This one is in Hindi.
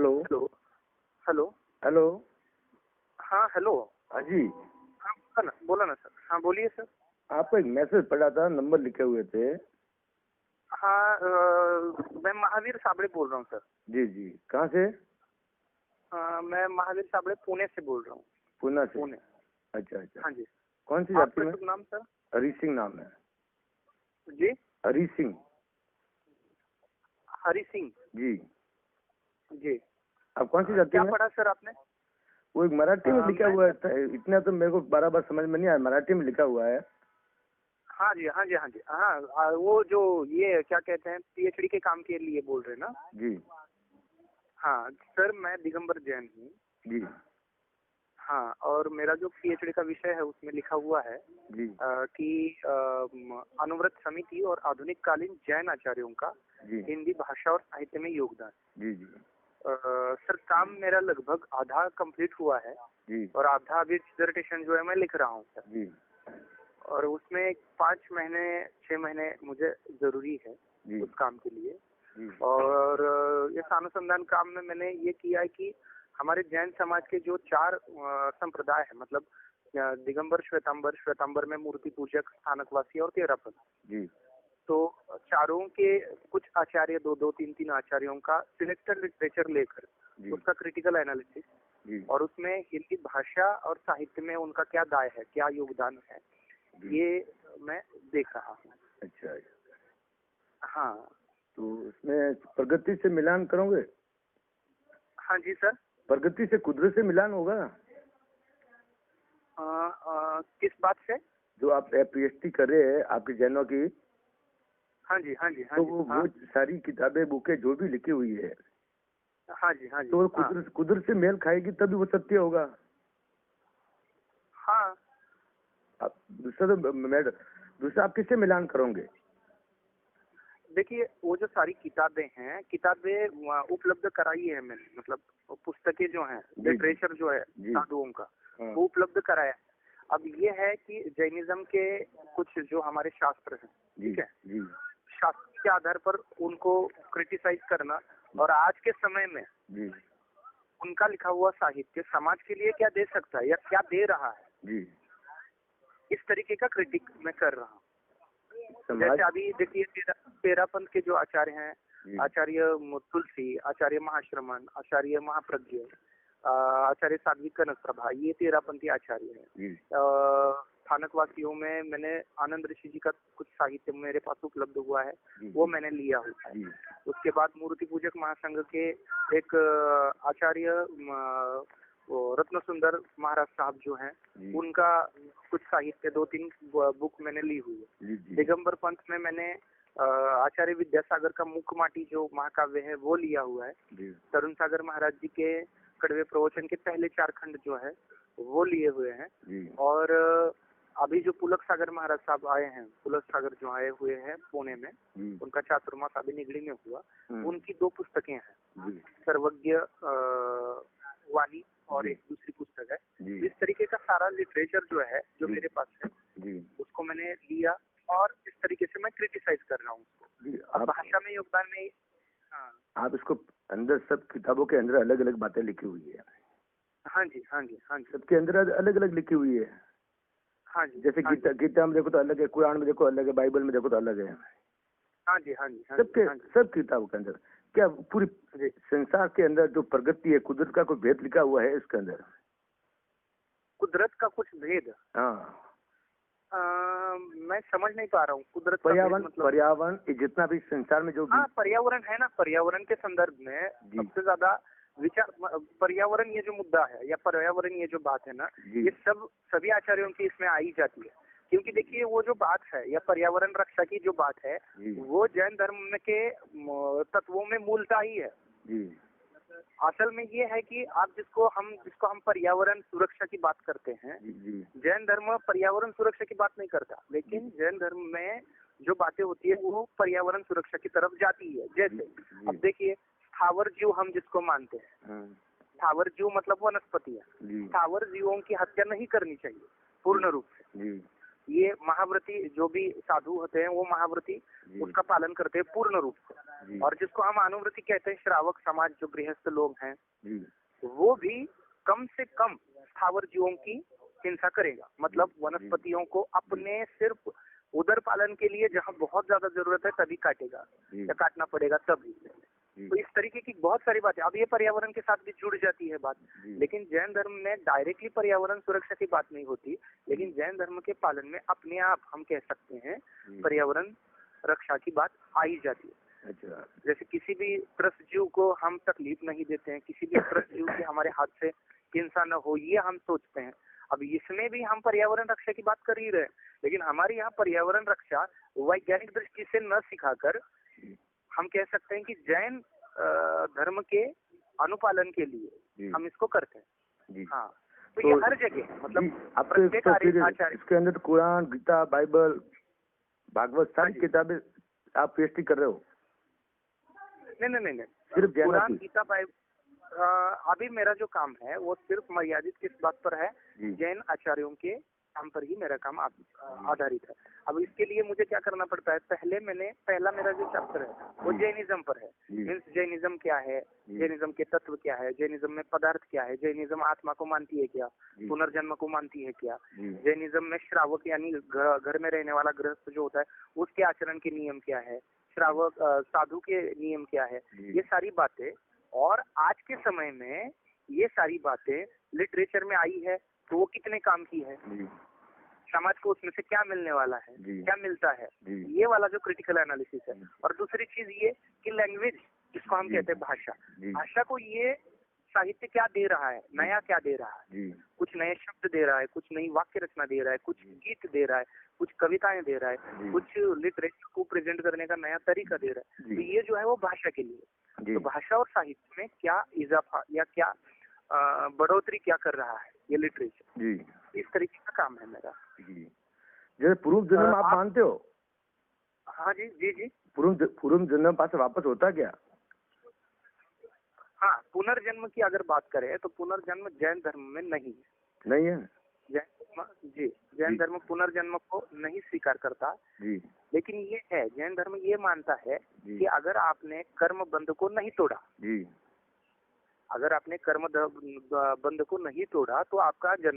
हेलो। हेलो। हेलो। हेलो। हाँ, हेलो। हाँ जी। हाँ, बोला ना सर। हाँ, बोलिए सर। आपको एक मैसेज पड़ा था, नंबर लिखे हुए थे। हाँ, मैं महावीर साबळे बोल रहा हूँ सर। जी जी, कहाँ से? मैं महावीर साबळे पुणे से बोल रहा हूँ। पूना से? पुणे। अच्छा अच्छा। हाँ जी। कौन सी जाति आपका में? शुभ नाम सर? हरी सिंह नाम है। जी, हरी सिंह। हरी सिंह। जी। जी। आप कौन सी जाति क्या में? पढ़ा सर आपने? वो एक मराठी में लिखा मैं हुआ है, इतना तो मेरे को बराबर समझ में नहीं आया। मराठी में लिखा हुआ है। हाँ जी, हाँ जी, हाँ जी, हाँ। वो जो ये क्या कहते हैं, पीएचडी के काम के लिए बोल रहे हैं ना? जी हाँ सर, मैं दिगंबर जैन हूँ। जी हाँ, और मेरा जो पीएचडी का विषय है उसमें लिखा हुआ है जी कि अनुव्रत समिति और आधुनिक कालीन जैन आचार्यों का जी हिंदी भाषा और साहित्य में योगदान। जी जी सर, काम मेरा लगभग आधा कंप्लीट हुआ है जी और आधा अभी डिसर्टेशन जो है मैं लिख रहा हूँ सर। जी और उसमें 5 महीने 6 महीने मुझे जरूरी है जी उस काम के लिए। जी और इस अनुसंधान काम में मैंने ये किया है कि हमारे जैन समाज के जो 4 संप्रदाय है, मतलब दिगंबर, श्वेतांबर में मूर्ति पूजक, स्थानकवासी और तेरापंथ। जी तो चारों के कुछ आचार्य, 2-2, 3-3 आचार्यों का सिलेक्टेड लिटरेचर लेकर जी उसका क्रिटिकल एनालिसिस जी और उसमें हिंदी भाषा और साहित्य में उनका क्या दाय है, क्या योगदान है, जी। ये मैं देख रहा हूँ। अच्छा। हाँ। तो उसमें प्रगति से मिलान करोगे? हाँ जी सर। प्रगति से कुदरत से मिलान होगा? किस बात से? जो आप पीएचडी कर रहे हैं आपकी जैनों की, हाँ जी, हाँ जी, हाँ तो जी, वो हाँ। सारी किताबें बुकें जो भी लिखी हुई है, हाँ जी, हाँ जी, तो वो हाँ। कुदरत से मेल खाएगी तभी वो सत्य होगा। हाँ, आप दूसरा आप किससे मिलान करोगे? देखिए वो जो सारी किताबें उपलब्ध कराई है मैंने, मतलब वो पुस्तकें जो हैं, जी लिटरेचर जो है जी। साधुओं का, हाँ। वो उपलब्ध कराया है। अब ये है कि जैनिज्म के कुछ जो हमारे शास्त्र हैं, जी ठीक है, जी शास्त्र के आधार पर उनको क्रिटिसाइज करना और आज के समय में जी उनका लिखा हुआ साहित्य समाज के लिए क्या दे सकता है या क्या दे रहा है, जी। इस तरीके का क्रिटिक मैं कर रहा हूँ। समाज। जैसे अभी देखिए तेरापंथ के जो आचार्य हैं, जी आचार्य तुलसी, आचार्य महाश्रमण, आचार्य महाप्रज्ञ, आचार्य साध्वी कनक प्रभा, ये तेरापंथी आचार्य हैं। जी स्थानकवासियों में मैंने आनंद ऋषि जी का कुछ साहित्य मेरे पास उपलब्ध हुआ है, जी वो मैंने लिया हुआ है। जी उसके बाद मूर्ति पूजक महासंघ के एक आचार्य वो रत्न सुंदर महाराज साहब जो हैं, जी उनका कुछ साहित्य 2-3 बुक मैंने ली हुई है। जी जी दिगंबर पंथ में मैंने आचार्य विद्यासागर का मुखमाटी जो महाकाव्य है वो लिया हुआ है। जी तरुण सागर महाराज जी के कड़वे प्रवचन के पहले 4 खंड जो है वो लिए हुए हैं। जी और अभी जो पुलक सागर महाराज साहब आए हैं, पुलक सागर जो आए हुए हैं पुणे में, जी उनका चातुर्मास अभी निगड़ी में हुआ, उनकी 2 पुस्तकें हैं, जी सर्वज्ञ वाणी और जी एक दूसरी पुस्तक है। जी इस तरीके का सारा लिटरेचर जो है, जो जी मेरे पास है, जी उसको मैंने लिया और इस तरीके से मैं क्रिटिसाइज कर रहा हूँ उसको। जी। अब भाषा में योगदान नहीं। हाँ। आप इसको अंदर, सब किताबों के अंदर अलग अलग बातें लिखी हुई है। हाँ जी, हाँ जी, हाँ जी, सबके अंदर अलग अलग लिखी हुई है। हाँ जी, जैसे हाँ जी, गीता में देखो तो अलग है, कुरान में देखो अलग है, बाइबल में देखो तो अलग है। हाँ जी, हाँ जी, हाँ सबके जी, हाँ जी, सब किताबों के अंदर क्या पूरी जी। संसार के अंदर जो प्रगति है, कुदरत का कोई भेद लिखा हुआ है इसके अंदर? कुदरत का कुछ भेद? हाँ। मैं समझ नहीं पा रहा हूँ कुदरत का भेद पर्यावरण, मतलब। पर्यावरण जितना भी संसार में जो हाँ, पर्यावरण है ना, पर्यावरण के संदर्भ में जी। सबसे ज्यादा विचार पर्यावरण, ये जो मुद्दा है या पर्यावरण ये जो बात है ना, जी। ये सभी आचार्यों की इसमें आई जाती है। क्योंकि देखिए वो जो बात है या पर्यावरण रक्षा की जो बात है, जी वो जैन धर्म के तत्वों में मूलता ही है। जी असल में ये है कि आप जिसको हम पर्यावरण सुरक्षा की बात करते हैं, जी जी जैन धर्म पर्यावरण सुरक्षा की बात नहीं करता, लेकिन जैन धर्म में जो बातें होती है वो पर्यावरण सुरक्षा की तरफ जाती है। जैसे अब देखिए, स्थावर जीव हम जिसको मानते हैं, स्थावर जीव मतलब वनस्पति है, जी स्थावर जीवों की हत्या नहीं करनी चाहिए पूर्ण रूप से। जी ये महाव्रती जो भी साधु होते हैं वो महाव्रती जी। उसका पालन करते हैं पूर्ण रूप जी। से। और जिसको हम अनुव्रती कहते हैं, श्रावक समाज जो गृहस्थ लोग हैं, जी। वो भी कम से कम स्थावर जीवों की हिंसा करेगा। मतलब वनस्पतियों को अपने सिर्फ उदर पालन के लिए जहाँ बहुत ज्यादा जरूरत है तभी काटेगा जी। या काटना पड़ेगा तभी। जी। तो इस तरीके की बहुत सारी बातें, अब ये पर्यावरण के साथ भी जुड़ जाती है बात। जी। लेकिन जैन धर्म में डायरेक्टली पर्यावरण सुरक्षा की बात नहीं होती, लेकिन जैन धर्म के पालन में अपने आप हम कह सकते हैं जी। पर्यावरण रक्षा की बात आई जाती है। अच्छा। जैसे किसी भी त्रस्त जीव को हम तकलीफ नहीं देते हैं, किसी भी त्रस्त जीव की हमारे हाथ से हिंसा न हो, ये हम सोचते हैं। अब इसमें भी हम पर्यावरण रक्षा की बात कर ही रहे हैं, लेकिन हमारे यहाँ पर्यावरण रक्षा वैज्ञानिक दृष्टि से न सिखाकर हम कह सकते हैं कि जैन धर्म के अनुपालन के लिए हम इसको करते हैं। जी। हाँ, तो ये हर जगह मतलब प्रत्येक आचार्य इसके अंदर कुरान, गीता, बाइबल, भागवत सारी किताबें आप पेश कर रहे हो? नहीं, सिर्फ कुरान, गीता, बाइबल अभी मेरा जो काम है वो सिर्फ मर्यादित किस बात पर है, जैन आचार्यों के काम पर ही मेरा काम आधारित है। अब इसके लिए मुझे क्या करना पड़ता है, पहला मेरा जो चैप्टर है वो जैनिज्म पर है। मीन्स जैनिज्म क्या है, जैनिज्म के तत्व क्या है, जैनिज्म में पदार्थ क्या है, जैनिज्म आत्मा को मानती है क्या, पुनर्जन्म को मानती है क्या, जैनिज्म में श्रावक यानी घर में रहने वाला गृहस्थ जो होता है उसके आचरण के नियम क्या है, श्रावक साधु के नियम क्या है, ये सारी बातें। और आज के समय में ये सारी बातें लिटरेचर में आई है तो वो कितने काम की है, समाज को उसमें से क्या मिलने वाला है, क्या मिलता है, ये वाला जो क्रिटिकल एनालिसिस है। और दूसरी चीज ये कि लैंग्वेज जिसको हम कहते हैं भाषा को ये साहित्य क्या दे रहा है, नया क्या दे रहा है, कुछ नए शब्द दे रहा है, कुछ नई वाक्य रचना दे रहा है, कुछ गीत दे रहा है, कुछ कविताएं दे रहा है, कुछ लिटरेचर को प्रेजेंट करने का नया तरीका दे रहा है। तो ये जो है वो भाषा के लिए। तो भाषा और साहित्य में क्या इजाफा या क्या बढ़ोतरी क्या कर रहा है ये लिटरेचर, इस तरीके का काम है मेरा। जैसे पूर्व जन्म आप मानते हो? हाँ जी। पूर्व जन्म पास वापस होता क्या? हाँ, पुनर्जन्म की अगर बात करें तो पुनर्जन्म जैन धर्म में नहीं है। जैन धर्म पुनर्जन्म को नहीं स्वीकार करता जी। लेकिन ये है, जैन धर्म ये मानता है कि अगर आपने कर्म बंध को नहीं तोड़ा जी, अगर आपने कर्म बंध को नहीं तोड़ा तो आपका जन्म